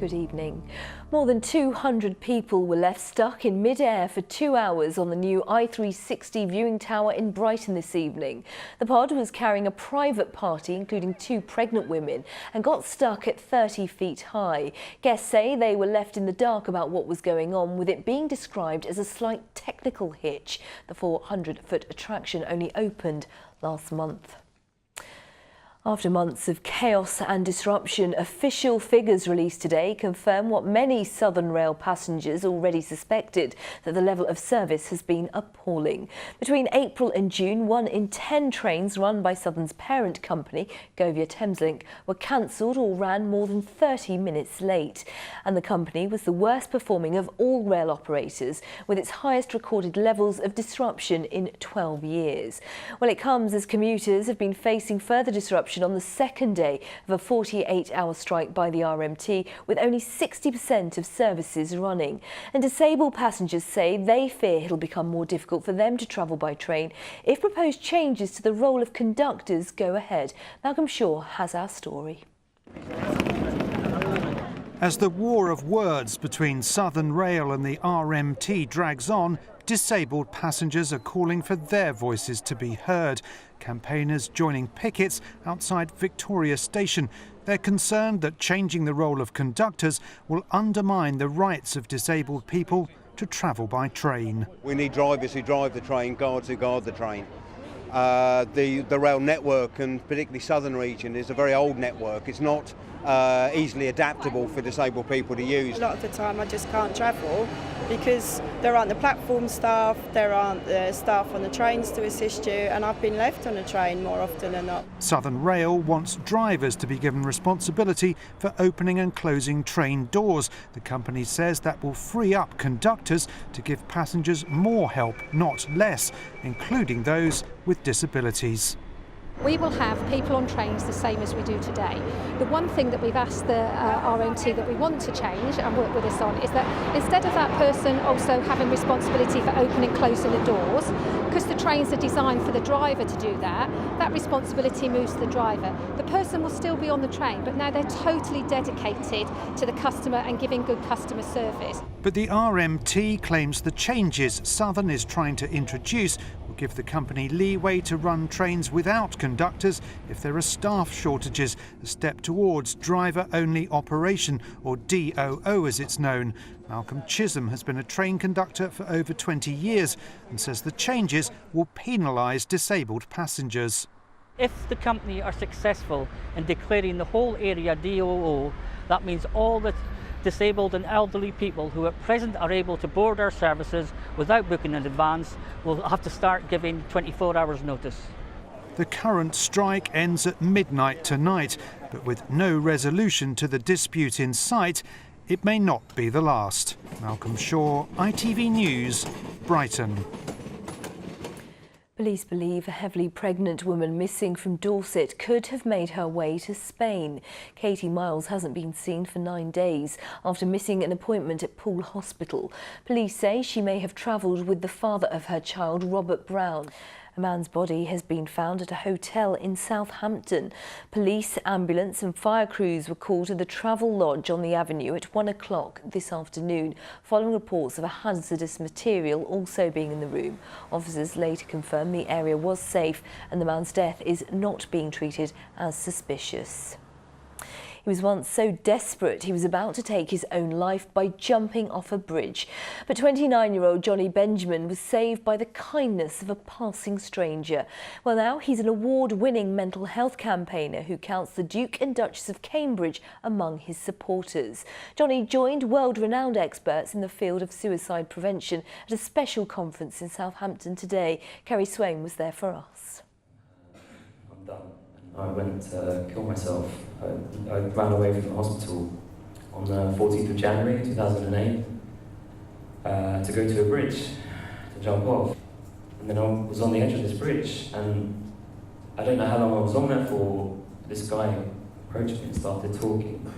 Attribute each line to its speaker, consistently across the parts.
Speaker 1: Good evening. More than 200 people were left stuck in mid-air for 2 hours on the new I-360 viewing tower in Brighton this evening. The pod was carrying a private party, including 2 pregnant women, and got stuck at 30 feet high. Guests say they were left in the dark about what was going on, with it being described as a slight technical hitch. The 400-foot attraction only opened last month. After months of chaos and disruption, official figures released today confirm what many Southern Rail passengers already suspected, that the level of service has been appalling. Between April and June, 1 in 10 trains run by Southern's parent company, Govia Thameslink, were cancelled or ran more than 30 minutes late. And the company was the worst performing of all rail operators, with its highest recorded levels of disruption in 12 years. Well, it comes as commuters have been facing further disruption on the second day of a 48-hour strike by the RMT, with only 60% of services running. And disabled passengers say they fear it'll become more difficult for them to travel by train if proposed changes to the role of conductors go ahead. Malcolm Shaw has our story.
Speaker 2: As the war of words between Southern Rail and the RMT drags on, disabled passengers are calling for their voices to be heard. Campaigners joining pickets outside Victoria Station. They're concerned that changing the role of conductors will undermine the rights of disabled people to travel by train.
Speaker 3: We need drivers who drive the train, guards who guard the train. The rail network, and particularly Southern region, is a very old network. It's not easily adaptable for disabled people to use.
Speaker 4: A lot of the time I just can't travel because there aren't the platform staff, there aren't the staff on the trains to assist you, and I've been left on the train more often than not.
Speaker 2: Southern Rail wants drivers to be given responsibility for opening and closing train doors. The company says that will free up conductors to give passengers more help, not less, including those with disabilities.
Speaker 5: We will have people on trains the same as we do today. The one thing that we've asked the RMT that we want to change and work with us on is that instead of that person also having responsibility for opening and closing the doors, because the trains are designed for the driver to do that, that responsibility moves to the driver. The person will still be on the train, but now they're totally dedicated to the customer and giving good customer service.
Speaker 2: But the RMT claims the changes Southern is trying to introduce will give the company leeway to run trains without conductors if there are staff shortages, a step towards driver-only operation, or DOO as it's known. Malcolm Chisholm has been a train conductor for over 20 years and says the changes will penalise disabled passengers.
Speaker 6: If the company are successful in declaring the whole area DOO, that means all the disabled and elderly people who at present are able to board our services without booking in advance will have to start giving 24 hours notice.
Speaker 2: The current strike ends at midnight tonight, but with no resolution to the dispute in sight, it may not be the last. Malcolm Shaw, ITV News, Brighton.
Speaker 1: Police believe a heavily pregnant woman missing from Dorset could have made her way to Spain. Katie Miles hasn't been seen for 9 days after missing an appointment at Poole Hospital. Police say she may have travelled with the father of her child, Robert Brown. A man's body has been found at a hotel in Southampton. Police, ambulance and fire crews were called to the Travel Lodge on the avenue at 1 o'clock this afternoon, following reports of a hazardous material also being in the room. Officers later confirmed the area was safe and the man's death is not being treated as suspicious. He was once so desperate he was about to take his own life by jumping off a bridge. But 29-year-old Johnny Benjamin was saved by the kindness of a passing stranger. Well, now he's an award-winning mental health campaigner who counts the Duke and Duchess of Cambridge among his supporters. Johnny joined world-renowned experts in the field of suicide prevention at a special conference in Southampton today. Kerry Swain was there for us.
Speaker 7: I'm done. I went to kill myself. I ran away from the hospital on the 14th of January 2008 to go to a bridge to jump off. And then I was on the edge of this bridge, and I don't know how long I was on there for. This guy approached me and started talking.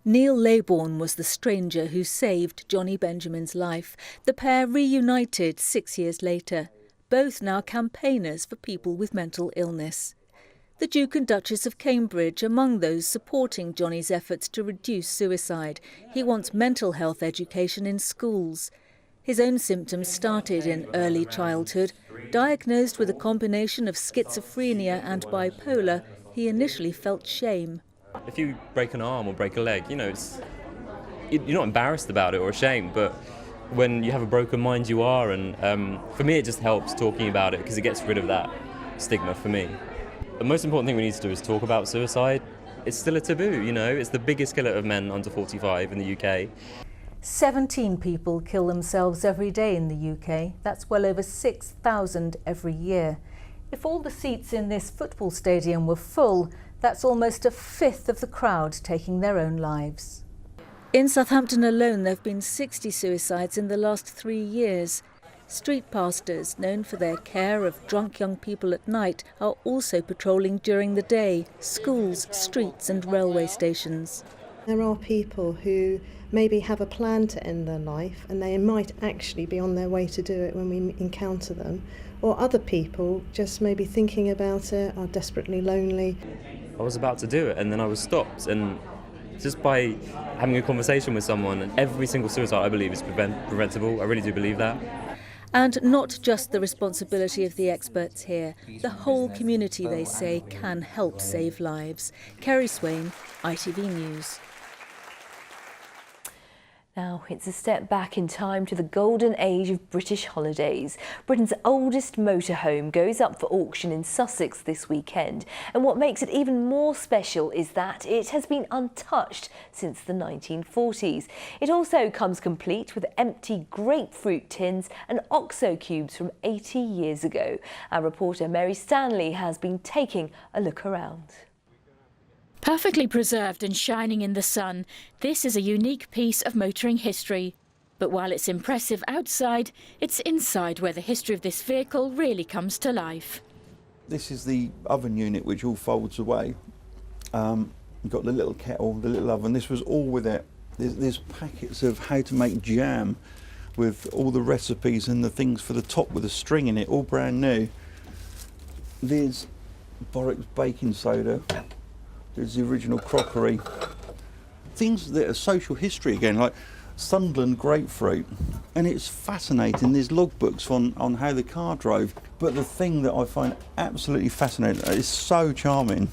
Speaker 8: Neil Laybourne was the stranger who saved Johnny Benjamin's life. The pair reunited 6 years later, both now campaigners for people with mental illness. The Duke and Duchess of Cambridge among those supporting Johnny's efforts to reduce suicide. He wants mental health education in schools. His own symptoms started in early childhood. Diagnosed with a combination of schizophrenia and bipolar, he initially felt shame.
Speaker 7: If you break an arm or break a leg, you're not embarrassed about it or ashamed, but when you have a broken mind, you are. And for me, it just helps talking about it because it gets rid of that stigma for me. The most important thing we need to do is talk about suicide. It's still a taboo, it's the biggest killer of men under 45 in the UK.
Speaker 8: 17 people kill themselves every day in the UK. That's well over 6,000 every year. If all the seats in this football stadium were full, that's almost a fifth of the crowd taking their own lives. In Southampton alone, there have been 60 suicides in the last 3 years. Street pastors, known for their care of drunk young people at night, are also patrolling during the day, schools, streets and railway stations.
Speaker 9: There are people who maybe have a plan to end their life and they might actually be on their way to do it when we encounter them. Or other people just maybe thinking about it, are desperately lonely.
Speaker 7: I was about to do it and then I was stopped, and just by having a conversation with someone, and every single suicide I believe is preventable. I really do believe that.
Speaker 8: And not just the responsibility of the experts here. The whole community, they say, can help save lives. Kerry Swain, ITV News.
Speaker 1: Now, it's a step back in time to the golden age of British holidays. Britain's oldest motorhome goes up for auction in Sussex this weekend. And what makes it even more special is that it has been untouched since the 1940s. It also comes complete with empty grapefruit tins and OXO cubes from 80 years ago. Our reporter Mary Stanley has been taking a look around.
Speaker 10: Perfectly preserved and shining in the sun, this is a unique piece of motoring history. But while it's impressive outside, it's inside where the history of this vehicle really comes to life.
Speaker 11: This is the oven unit which all folds away. You've got the little kettle, the little oven. This was all with it. There's packets of how to make jam with all the recipes and the things for the top with a string in it, all brand new. There's Borwick's baking soda. There's the original crockery. Things that are social history again, like Sunderland grapefruit. And it's fascinating, there's logbooks on how the car drove. But the thing that I find absolutely fascinating, is so charming,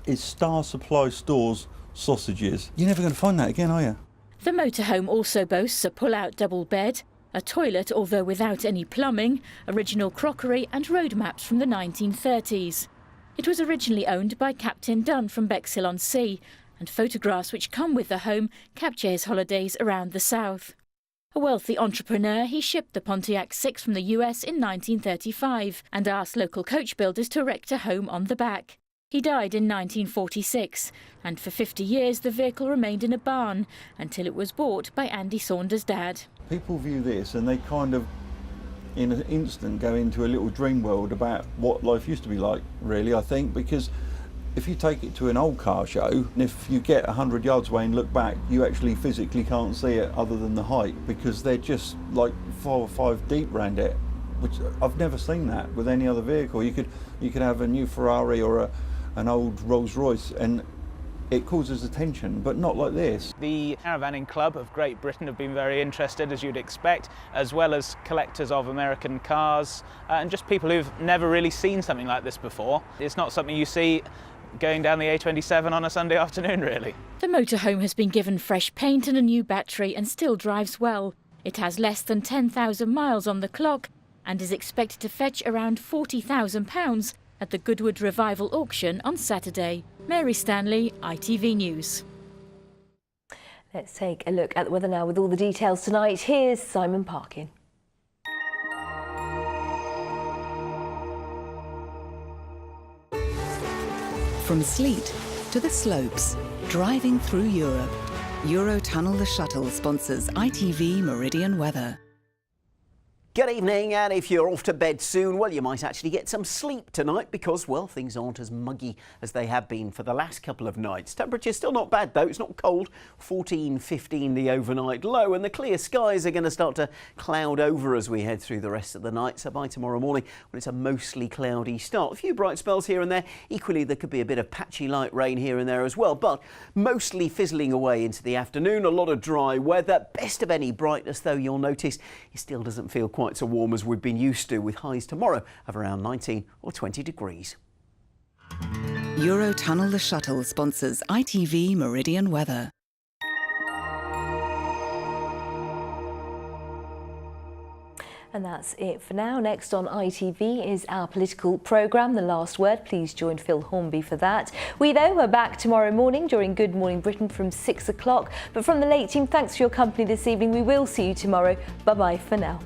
Speaker 11: is Star Supply Stores sausages. You're never going to find that again, are you?
Speaker 10: The motorhome also boasts a pull-out double bed, a toilet although without any plumbing, original crockery and road maps from the 1930s. It was originally owned by Captain Dunn from Bexhill-on-Sea, and photographs which come with the home capture his holidays around the south. A wealthy entrepreneur, he shipped the Pontiac 6 from the US in 1935 and asked local coach builders to erect a home on the back. He died in 1946, and for 50 years the vehicle remained in a barn until it was bought by Andy Saunders' dad.
Speaker 11: People view this and they kind of in an instant go into a little dream world about what life used to be like, really, I think, because if you take it to an old car show, and if you get 100 yards away and look back, you actually physically can't see it other than the height, because they're just like 4 or 5 deep round it, which I've never seen that with any other vehicle. You could have a new Ferrari or an old Rolls Royce and it causes attention, but not like this.
Speaker 12: The Caravanning Club of Great Britain have been very interested, as you'd expect, as well as collectors of American cars and just people who've never really seen something like this before. It's not something you see going down the A27 on a Sunday afternoon, really.
Speaker 10: The motorhome has been given fresh paint and a new battery and still drives well. It has less than 10,000 miles on the clock and is expected to fetch around £40,000 at the Goodwood Revival auction on Saturday. Mary Stanley, ITV News.
Speaker 1: Let's take a look at the weather now with all the details tonight. Here's Simon Parkin.
Speaker 13: From sleet to the slopes, driving through Europe. Eurotunnel the Shuttle sponsors ITV Meridian weather.
Speaker 14: Good evening, and if you're off to bed soon, well, you might actually get some sleep tonight because, well, things aren't as muggy as they have been for the last couple of nights. Temperature's still not bad, though. It's not cold. 14, 15 the overnight low, and the clear skies are going to start to cloud over as we head through the rest of the night. So by tomorrow morning, well, it's a mostly cloudy start. A few bright spells here and there. Equally, there could be a bit of patchy light rain here and there as well, but mostly fizzling away into the afternoon. A lot of dry weather. Best of any brightness, though, you'll notice it still doesn't feel quite so warm as we've been used to, with highs tomorrow of around 19 or 20 degrees.
Speaker 13: Eurotunnel the Shuttle sponsors ITV Meridian weather.
Speaker 1: And that's it for now. Next on ITV is our political programme, The Last Word. Please join Phil Hornby for that. We, though, are back tomorrow morning during Good Morning Britain from 6 o'clock. But from the late team, thanks for your company this evening. We will see you tomorrow. Bye-bye for now.